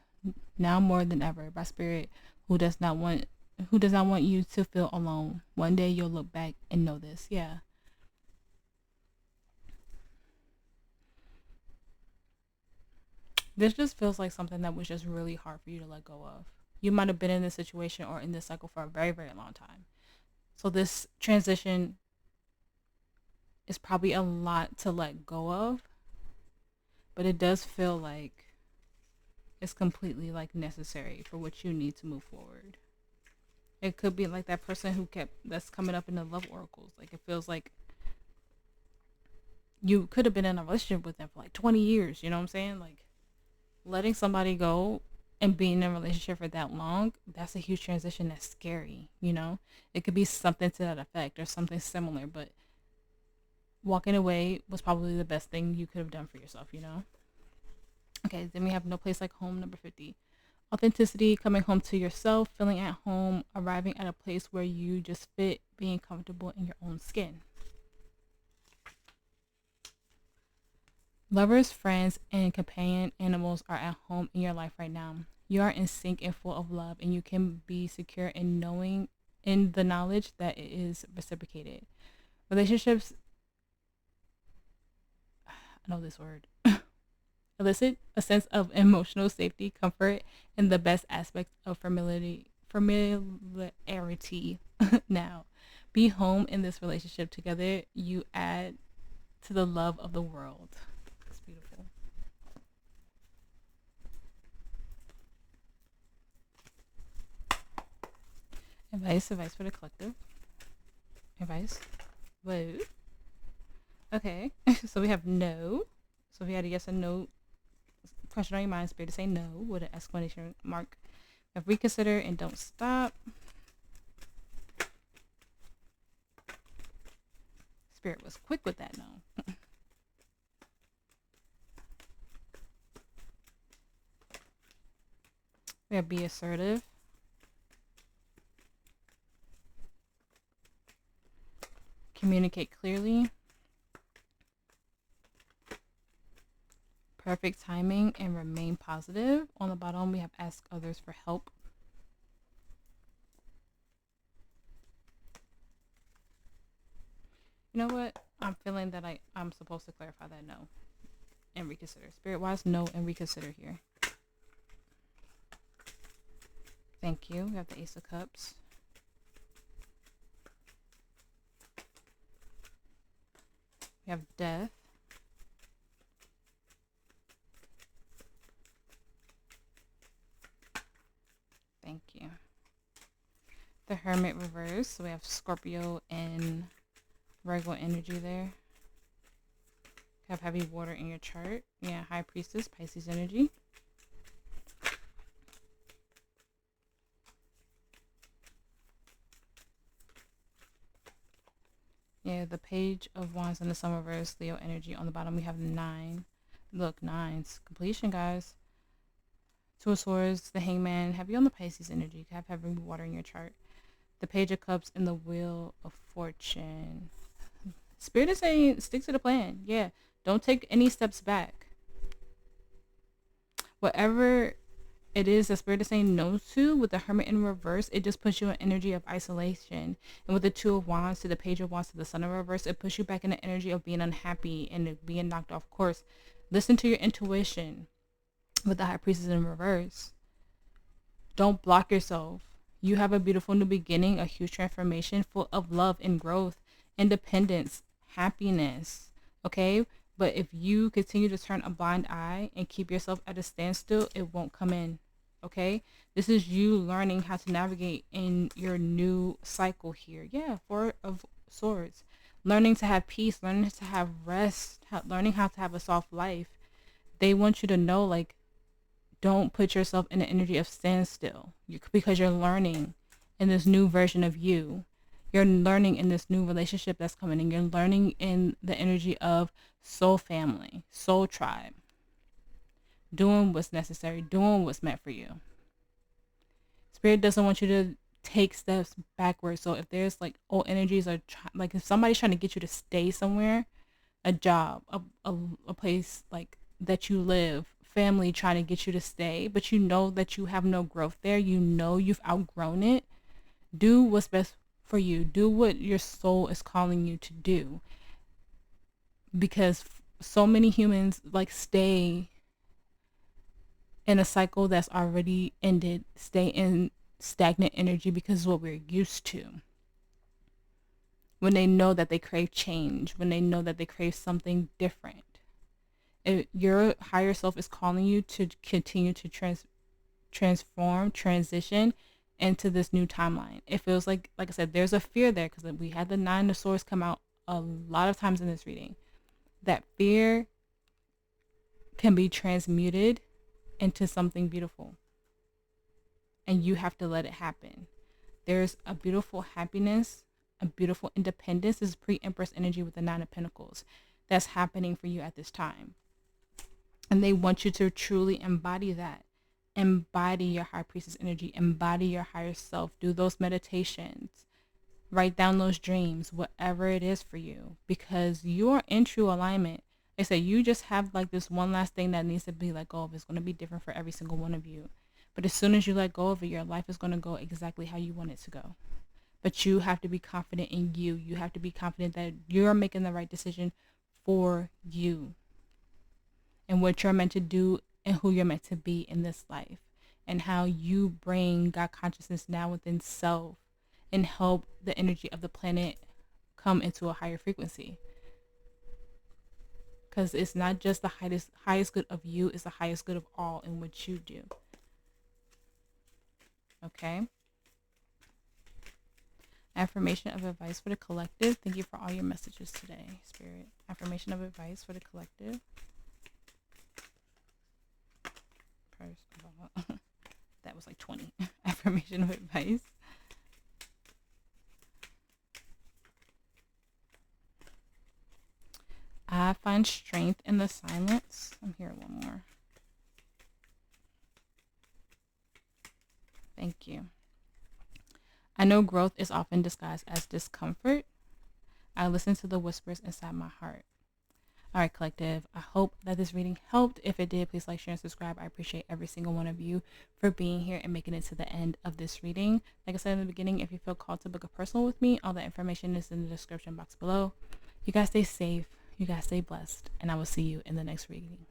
now more than ever, by spirit who does not want you to feel alone. One day you'll look back and know this. Yeah. This just feels like something that was just really hard for you to let go of. You might have been in this situation or in this cycle for a very, very long time. So this transition is probably a lot to let go of, but it does feel like it's completely like necessary for what you need to move forward. It could be like that person that's coming up in the love oracles. Like it feels like you could have been in a relationship with them for like 20 years. You know what I'm saying? Like letting somebody go and being in a relationship for that long, that's a huge transition. That's scary. You know, it could be something to that effect or something similar, but walking away was probably the best thing you could have done for yourself, you know? Okay, then we have no place like home, number 50. Authenticity, coming home to yourself, feeling at home, arriving at a place where you just fit, being comfortable in your own skin. Lovers, friends, and companion animals are at home in your life right now. You are in sync and full of love, and you can be secure in the knowledge that it is reciprocated. Relationships, I know this word. Elicit a sense of emotional safety, comfort, and the best aspects of familiarity. Now, be home in this relationship together. You add to the love of the world. It's beautiful. Advice for the collective. Advice. Whoa. Okay. So we have no. So if you had a yes or no question on your mind, Spirit to say no with an exclamation mark. We have reconsider and don't stop. Spirit was quick with that no. We have be assertive. Communicate clearly. Perfect timing and remain positive. On the bottom, we have ask others for help. You know what? I'm feeling that I'm supposed to clarify that no and reconsider. Spirit-wise, no and reconsider here. Thank you. We have the Ace of Cups. We have Death. Thank you. The Hermit reverse. So we have Scorpio and Virgo energy there. Have heavy water in your chart. Yeah, High Priestess, Pisces energy. Yeah, the Page of Wands and the Sun reverse, Leo energy. On the bottom, we have 9. Look, 9's completion, guys. Two of Swords, the Hangman. Have you on the Pisces energy. Have heavy water in your chart. The Page of Cups and the Wheel of Fortune. Spirit is saying, stick to the plan. Yeah, don't take any steps back. Whatever it is that Spirit is saying no to, with the Hermit in reverse, it just puts you in energy of isolation. And with the Two of Wands to the Page of Wands to the Sun in reverse, it puts you back in the energy of being unhappy and being knocked off course. Listen to your intuition with the High Priestess in reverse. Don't block yourself. You have a beautiful new beginning, a huge transformation full of love and growth, independence, happiness. Okay? But if you continue to turn a blind eye and keep yourself at a standstill, it won't come in. Okay? This is you learning how to navigate in your new cycle here. Yeah, Four of Swords. Learning to have peace, learning to have rest, learning how to have a soft life. They want you to know, like, don't put yourself in the energy of standstill because you're learning in this new version of you. You're learning in this new relationship that's coming in. You're learning in the energy of soul family, soul tribe. Doing what's necessary, doing what's meant for you. Spirit doesn't want you to take steps backwards. So if there's like old energies or like if somebody's trying to get you to stay somewhere, a job, a place like that you live, family trying to get you to stay, but you know that you have no growth there, you know you've outgrown it, do what's best for you. Do what your soul is calling you to do. Because so many humans like stay in a cycle that's already ended, stay in stagnant energy because of what we're used to. When they know that they crave change, when they know that they crave something different. If your higher self is calling you to continue to transform, transition into this new timeline. It feels like I said, there's a fear there because we had the Nine of Swords come out a lot of times in this reading. That fear can be transmuted into something beautiful. And you have to let it happen. There's a beautiful happiness, a beautiful independence. This is pre-Empress energy with the Nine of Pentacles that's happening for you at this time. And they want you to truly embody that. Embody your High Priestess energy. Embody your higher self. Do those meditations. Write down those dreams, whatever it is for you. Because you are in true alignment. They say you just have like this one last thing that needs to be let go of. It's going to be different for every single one of you. But as soon as you let go of it, your life is going to go exactly how you want it to go. But you have to be confident in you. You have to be confident that you're making the right decision for you. and what you're meant to do and who you're meant to be in this life, and how you bring God consciousness now within self and help the energy of the planet come into a higher frequency. Because it's not just the highest good of you, it's the highest good of all in what you do. Okay. Affirmation of advice for the collective. Thank you for all your messages today, Spirit. Affirmation of advice for the collective. First of all, that was like 20. Affirmation of advice. I find strength in the silence. I'm here one more. Thank you. I know growth is often disguised as discomfort. I listen to the whispers inside my heart. All right, collective. I hope that this reading helped. If it did, please like, share, and subscribe. I appreciate every single one of you for being here and making it to the end of this reading. Like I said in the beginning, if you feel called to book a personal with me, all that information is in the description box below. You guys stay safe. You guys stay blessed. And I will see you in the next reading.